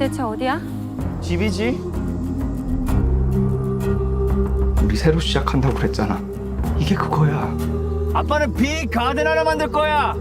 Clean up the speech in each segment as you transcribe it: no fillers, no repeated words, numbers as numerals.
대체 어디야? 집이지. 우리 새로 시작한다고 그랬잖아. 이게 그거야. 아빠는 빅 가든 하나 만들 거야.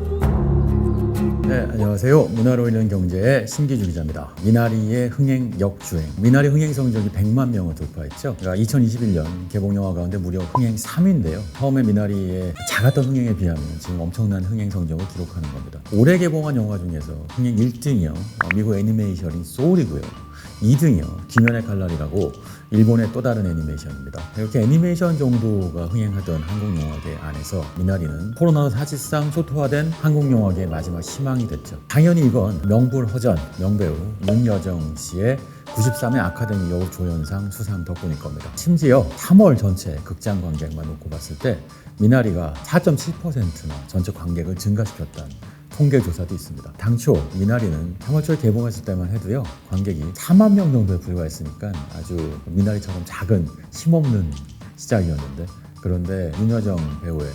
네, 안녕하세요. 문화로 인한 경제의 신기주 기자입니다. 미나리의 흥행 역주행. 미나리 흥행 성적이 100만 명을 돌파했죠. 그러니까 2021년 개봉 영화 가운데 무려 흥행 3위인데요. 처음에 미나리의 작았던 흥행에 비하면 지금 엄청난 흥행 성적을 기록하는 겁니다. 올해 개봉한 영화 중에서 흥행 1등이요. 미국 애니메이션인 소울이고요. 2등이요. 귀면의 칼날이라고 일본의 또 다른 애니메이션입니다. 이렇게 애니메이션 정도가 흥행하던 한국 영화계 안에서 미나리는 코로나로 사실상 초토화된 한국 영화계의 마지막 희망이 됐죠. 당연히 이건 명불허전 명배우 윤여정 씨의 93회 아카데미 여우조연상 수상 덕분일 겁니다. 심지어 3월 전체 극장 관객만 놓고 봤을 때 미나리가 4.7%나 전체 관객을 증가시켰다는 통계 조사도 있습니다. 당초 미나리는 3월 초에 개봉했을 때만 해도요 관객이 4만 명 정도에 불과했으니까 아주 미나리처럼 작은 힘없는 시작이었는데, 그런데 윤여정 배우의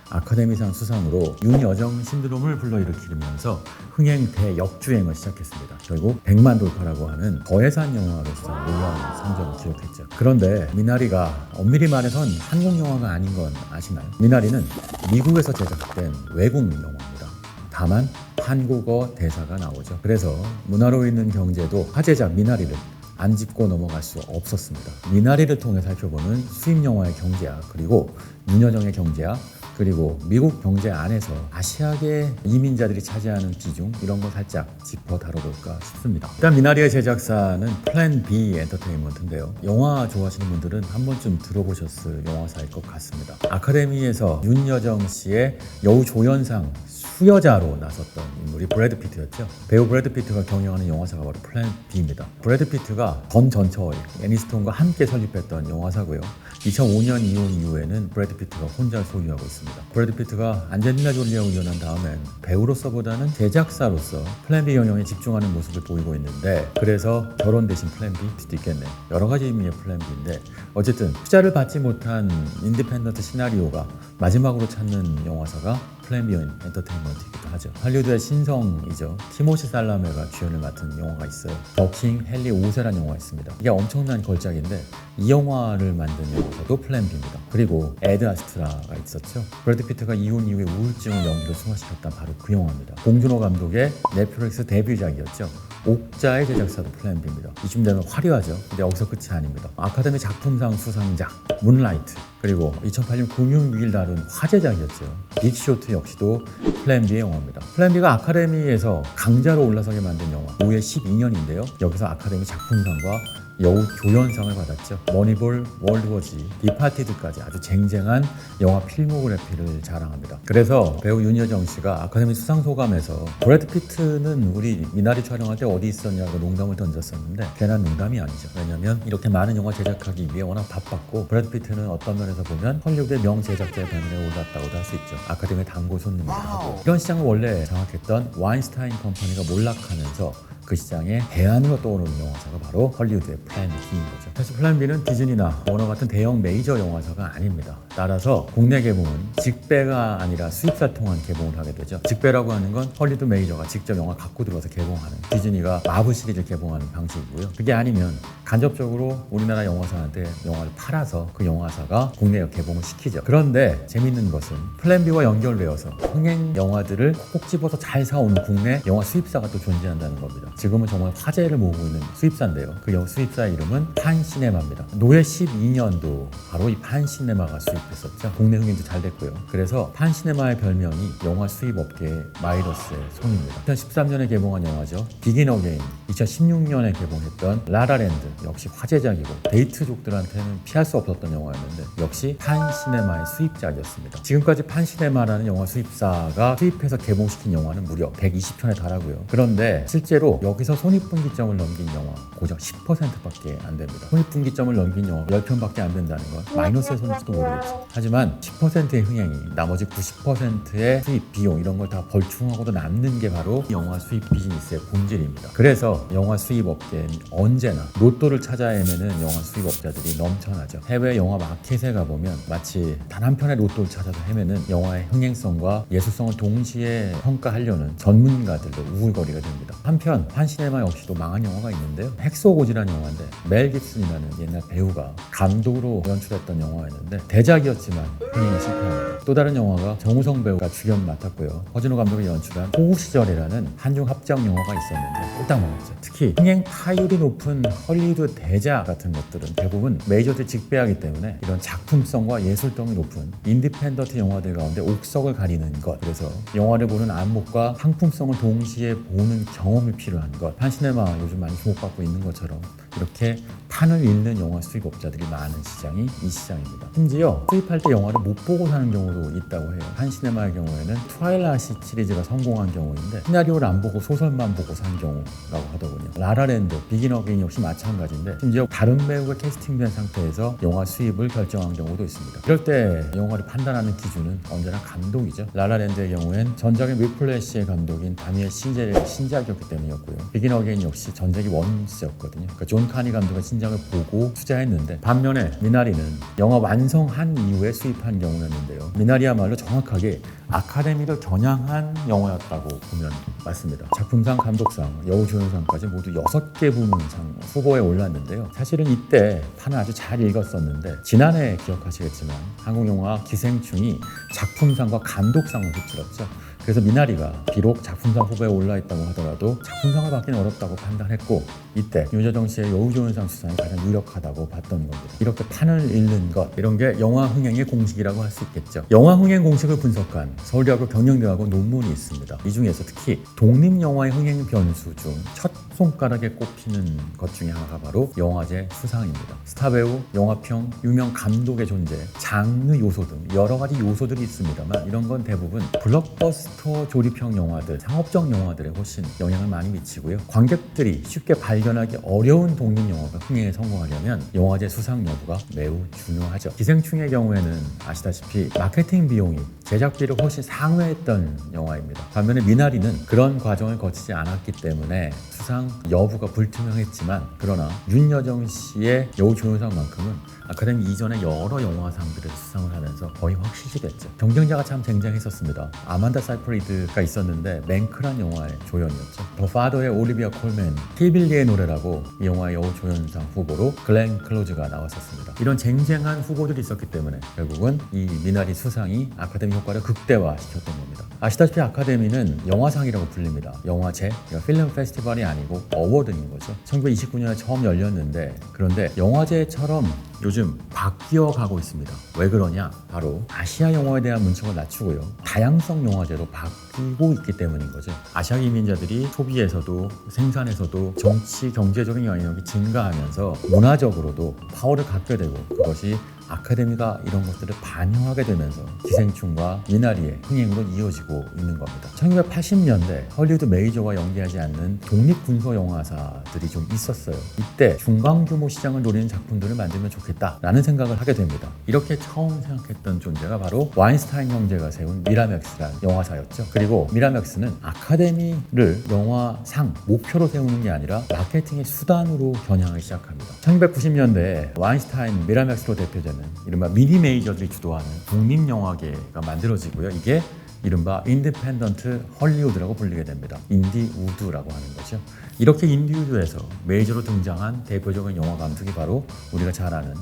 아카데미상 수상으로 윤여정 신드롬을 불러일으키면서 흥행 대역주행을 시작했습니다. 결국 100만 돌파라고 하는 거해산 영화로서 놀라운 성적을 기록했죠. 그런데 미나리가 엄밀히 말해선 한국 영화가 아닌 건 아시나요? 미나리는 미국에서 제작된 외국 영화입니다. 다만 한국어 대사가 나오죠. 그래서 문화로 있는 경제도 화제작 미나리를 안 짚고 넘어갈 수 없었습니다. 미나리를 통해 살펴보는 수입 영화의 경제학, 그리고 윤여정의 경제학, 그리고 미국 경제 안에서 아시아계 이민자들이 차지하는 비중, 이런 거 살짝 짚어 다뤄볼까 싶습니다. 일단 미나리의 제작사는 플랜 B 엔터테인먼트인데요. 영화 좋아하시는 분들은 한 번쯤 들어보셨을 영화사일 것 같습니다. 아카데미에서 윤여정 씨의 여우조연상 수여자로 나섰던 인물이 브래드 피트였죠. 배우 브래드 피트가 경영하는 영화사가 바로 플랜 B입니다. 브래드 피트가 던 전처 애니스톤과 함께 설립했던 영화사고요. 2005년 이혼 이후에는 브래드 피트가 혼자 소유하고 있습니다. 브래드 피트가 안젤리나 졸리와 우연한 다음엔 배우로서보다는 제작사로서 플랜 B 경영에 집중하는 모습을 보이고 있는데, 그래서 결혼 대신 플랜 B일 수도 있겠네요. 여러 가지 의미의 플랜 B인데, 어쨌든 투자를 받지 못한 인디펜던트 시나리오가 마지막으로 찾는 영화사가 플랜 B 엔터테인먼트이기도 하죠. 할리우드의 신성이죠. 티모시 살라메가 주연을 맡은 영화가 있어요. 더킹 헨리 5세라는 영화가 있습니다. 이게 엄청난 걸작인데 이 영화를 만든 영화도 플랜 B입니다. 그리고 에드 아스트라가 있었죠. 브래드 피트가 이혼 이후에 우울증을 연기로 승화시켰던 바로 그 영화입니다. 봉준호 감독의 넷플릭스 데뷔작이었죠. 옥자의 제작사도 플랜 B입니다. 이쯤 되면 화려하죠. 근데 여기서 끝이 아닙니다. 아카데미 작품상 수상작 문라이트, 그리고 2008년 금융위기를 다룬 화제작이었죠. 빅쇼트 역시도 플랜 B의 영화입니다. 플랜 B가 아카데미에서 강자로 올라서게 만든 영화 무려 12년인데요. 여기서 아카데미 작품상과 여우조연상을 받았죠. 머니볼, 월드워지, 디파티드까지 아주 쟁쟁한 영화 필모그래피를 자랑합니다. 그래서 배우 윤여정 씨가 아카데미 수상 소감에서 브래드 피트는 우리 미나리 촬영할 때 어디 있었냐고 농담을 던졌었는데 괜한 농담이 아니죠. 왜냐면 이렇게 많은 영화 제작하기 위해 워낙 바빴고, 브래드 피트는 어떤 면에서 보면 헐리우드의 명제작자의 반열에 올랐다고도 할 수 있죠. 아카데미 단골 손님이기도 하고. 이런 시장을 원래 장악했던 와인스타인 컴퍼니가 몰락하면서 그 시장에 대안으로 떠오르는 영화사가 바로 헐리우드의 플랜 B인 거죠. 사실 플랜 B는 디즈니나 워너 같은 대형 메이저 영화사가 아닙니다. 따라서 국내 개봉은 직배가 아니라 수입사 통한 개봉을 하게 되죠. 직배라고 하는 건 헐리우드 메이저가 직접 영화 갖고 들어와서 개봉하는, 디즈니가 마블 시리즈 개봉하는 방식이고요. 그게 아니면 간접적으로 우리나라 영화사한테 영화를 팔아서 그 영화사가 국내에 개봉을 시키죠. 그런데 재밌는 것은 플랜 B와 연결되어서 흥행 영화들을 콕 집어서 잘 사오는 국내 영화 수입사가 또 존재한다는 겁니다. 지금은 정말 화제를 모으고 있는 수입사인데요. 그 수입사의 이름은 판시네마입니다. 노예 12년도 바로 이 판시네마가 수입했었죠. 국내 흥행도 잘 됐고요. 그래서 판시네마의 별명이 영화 수입 업계의 마이러스의 손입니다. 2013년에 개봉한 영화죠. 비긴 어게인, 2016년에 개봉했던 라라랜드 역시 화제작이고 데이트족들한테는 피할 수 없었던 영화였는데 역시 판시네마의 수입작이었습니다. 지금까지 판시네마라는 영화 수입사가 수입해서 개봉시킨 영화는 무려 120편에 달하고요. 그런데 실제로 여기서 손익분기점을 넘긴 영화 고작 10%밖에 안 됩니다. 손익분기점을 넘긴 영화 10편밖에 안 된다는 건 마이너스의 손일지도 모르겠죠. 하지만 10%의 흥행이 나머지 90%의 수입 비용 이런 걸 다 벌충하고도 남는 게 바로 영화 수입 비즈니스의 본질입니다. 그래서 영화 수입 업계는 언제나 로또를 찾아 헤매는 영화 수입 업자들이 넘쳐나죠. 해외 영화 마켓에 가보면 마치 단 한 편의 로또를 찾아서 헤매는 영화의 흥행성과 예술성을 동시에 평가하려는 전문가들도 우글거리게 됩니다. 한편 한시네마 역시도 망한 영화가 있는데요. 헥소고지라는 영화인데 멜 깁슨이라는 옛날 배우가 감독으로 연출했던 영화였는데 대작이었지만 흥행에 실패합니다. 또 다른 영화가 정우성 배우가 주연 맡았고요. 허준호 감독이 연출한 호우시절이라는 한중 합작 영화가 있었는데 꼴딱 먹었죠. 특히 흥행 타율이 높은 헐리우드 대작 같은 것들은 대부분 메이저들 직배하기 때문에 이런 작품성과 예술성이 높은 인디펜던트 영화들 가운데 옥석을 가리는 것, 그래서 영화를 보는 안목과 상품성을 동시에 보는 경험이 필요한 것, 한시네마 요즘 많이 주목받고 있는 것처럼 이렇게 판을 읽는 영화 수입업자들이 많은 시장이 이 시장입니다. 심지어 수입할 때 영화를 못 보고 사는 경우도 있다고 해요. 한시네마의 경우에는 트와일라이트 시리즈가 성공한 경우인데 시나리오를 안 보고 소설만 보고 산 경우라고 하더군요. 라라랜드, 비긴 어게인 역시 마찬가지인데 심지어 다른 배우가 캐스팅된 상태에서 영화 수입을 결정한 경우도 있습니다. 이럴 때 영화를 판단하는 기준은 언제나 감독이죠. 라라랜드의 경우엔 전작의 위플래시의 감독인 다니엘 시젤의 신작이었기 때문이었고요. 비긴 어게인 역시 전작이 원스였거든요. 그러니까 존 카니 감독의 신작을 보고 투자했는데, 반면에 미나리는 영화 완성한 이후에 수입한 경우였는데요. 미나리야말로 정확하게 아카데미를 겨냥한 영화였다고 보면 맞습니다. 작품상, 감독상, 여우조연상까지 모두 6개 부문상 후보에 올랐는데요. 사실은 이때 판을 아주 잘 읽었었는데 지난해 기억하시겠지만 한국영화 기생충이 작품상과 감독상을 휩쓸었죠. 그래서 미나리가 비록 작품상 후보에 올라있다고 하더라도 작품상을 받기는 어렵다고 판단했고, 이때 윤여정 씨의 여우조연상 수상이 가장 유력하다고 봤던 겁니다. 이렇게 판을 읽는 것, 이런 게 영화 흥행의 공식이라고 할 수 있겠죠. 영화 흥행 공식을 분석한 서울대학교 경영대학원 논문이 있습니다. 이 중에서 특히 독립영화의 흥행 변수 중 첫 손가락에 꼽히는 것 중에 하나가 바로 영화제 수상입니다. 스타배우, 영화평, 유명 감독의 존재, 장르 요소 등 여러 가지 요소들이 있습니다만 이런 건 대부분 블록버스터 조립형 영화들, 상업적 영화들에 훨씬 영향을 많이 미치고요. 관객들이 쉽게 발견하기 어려운 독립영화가 흥행에 성공하려면 영화제 수상 여부가 매우 중요하죠. 기생충의 경우에는 아시다시피 마케팅 비용이 제작비를 훨씬 상회했던 영화입니다. 반면에 미나리는 그런 과정을 거치지 않았기 때문에 수상 여부가 불투명했지만, 그러나 윤여정 씨의 여우조연상만큼은 아카데미 이전에 여러 영화상들을 수상을 하면서 거의 확실시 됐죠. 경쟁자가 참 쟁쟁했었습니다. 아만다 사이프리드가 있었는데 맹크란 영화의 조연이었죠. 더 파더의 올리비아 콜맨, 티빌리의 노래라고 이 영화의 여우조연상 후보로 글렌 클로즈가 나왔었습니다. 이런 쟁쟁한 후보들이 있었기 때문에 결국은 이 미나리 수상이 아카데미 효과를 극대화시켰던 겁니다. 아시다시피 아카데미는 영화상이라고 불립니다. 영화제, 필름 페스티벌이 아니고 어워드인 거죠. 1929년에 처음 열렸는데, 그런데 영화제처럼 요즘 바뀌어 가고 있습니다. 왜 그러냐? 바로 아시아 영화에 대한 문턱을 낮추고요, 다양성 영화제로 바뀌고 있기 때문인 거죠. 아시아 이민자들이 소비에서도 생산에서도 정치, 경제적인 영향력이 증가하면서 문화적으로도 파워를 갖게 되고, 그것이 아카데미가 이런 것들을 반영하게 되면서 기생충과 미나리의 흥행으로 이어지고 있는 겁니다. 1980년대 헐리우드 메이저가 연기하지 않는 독립군소 영화사들이 좀 있었어요. 이때 중강규모 시장을 노리는 작품들을 만들면 좋겠다라는 생각을 하게 됩니다. 이렇게 처음 생각했던 존재가 바로 와인스타인 형제가 세운 미라맥스라는 영화사였죠. 그리고 미라맥스는 아카데미를 영화상 목표로 세우는 게 아니라 마케팅의 수단으로 겨냥하기 시작합니다. 1990년대에 와인스타인 미라맥스로 대표되는 이른바 미니 메이저들이 주도하는 독립영화계가 만들어지고요. 이게 이른바 인디펜던트 헐리우드라고 불리게 됩니다. 인디우드라고 하는 거죠. 이렇게 인디우드에서 메이저로 등장한 대표적인 영화 감독이 바로 우리가 잘 아는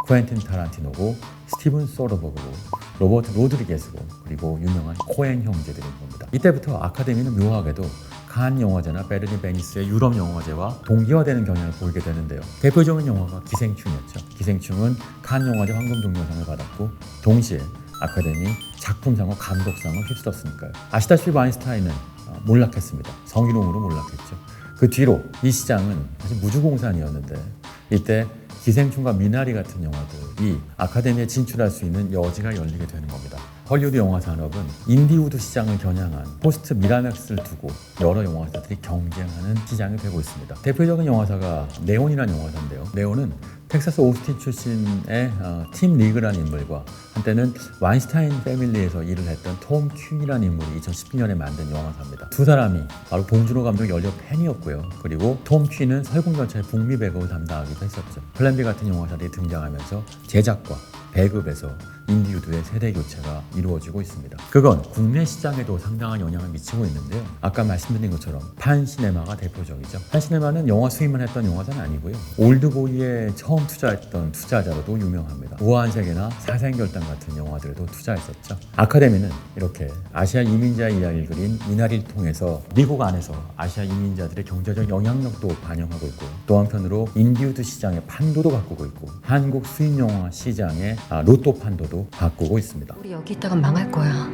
쿠엔틴 타란티노고, 스티븐 소더버그고, 로버트 로드리게스고, 그리고 유명한 코엔 형제들인 겁니다. 이때부터 아카데미는 묘하게도 칸 영화제나 베르린, 베니스의 유럽 영화제와 동기화되는 경향을 보이게 되는데요. 대표적인 영화가 기생충이었죠. 기생충은 칸 영화제 황금종려상을 받았고, 동시에 아카데미 작품상과 감독상을 휩쓸었으니까요. 아시다시피 와인스타인은 몰락했습니다. 성희롱으로 몰락했죠. 그 뒤로 이 시장은 사실 무주공산이었는데, 이때 기생충과 미나리 같은 영화들이 아카데미에 진출할 수 있는 여지가 열리게 되는 겁니다. 헐리우드 영화 산업은 인디우드 시장을 겨냥한 포스트 미라맥스를 두고 여러 영화사들이 경쟁하는 시장이 되고 있습니다. 대표적인 영화사가 네온이라는 영화사인데요. 네온은 텍사스 오스틴 출신의 팀 리그라는 인물과 한때는 와인스타인 패밀리에서 일을 했던 톰 퀸이라는 인물이 2010년에 만든 영화사입니다. 두 사람이 바로 봉준호 감독의 열렬 팬이었고요. 그리고 톰 퀸은 설국열차의 북미 배급을 담당하기도 했었죠. 플랜 B 같은 영화사들이 등장하면서 제작과 배급에서 인디우드의 세대 교체가 이루어지고 있습니다. 그건 국내 시장에도 상당한 영향을 미치고 있는데요. 아까 말씀드린 것처럼 판시네마가 대표적이죠. 판시네마는 영화 수입만 했던 영화사는 아니고요. 올드보이에 처음 투자했던 투자자로도 유명합니다. 우아한 세계나 사생결단 같은 영화들에도 투자했었죠. 아카데미는 이렇게 아시아 이민자의 이야기를 그린 미나리를 통해서 미국 안에서 아시아 이민자들의 경제적 영향력도 반영하고 있고, 또 한편으로 인디우드 시장의 판도도 바꾸고 있고, 한국 수입 영화 시장의 로또 판도도 바꾸고 있습니다. 우리 여기 있다간 망할 거야.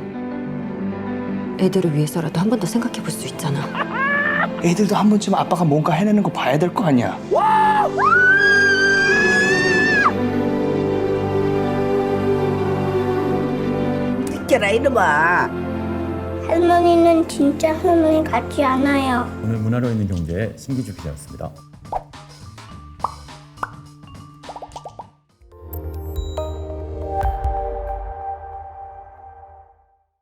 애들을 위해서라도 한 번 더 생각해 볼 수 있잖아. 애들도 한 번쯤 아빠가 뭔가 해내는 거 봐야 될 거 아니야. 비켜라 이놈아. 할머니는 진짜 할머니 같지 않아요. 오늘 문화로 있는 경제의 신기주 기자였습니다.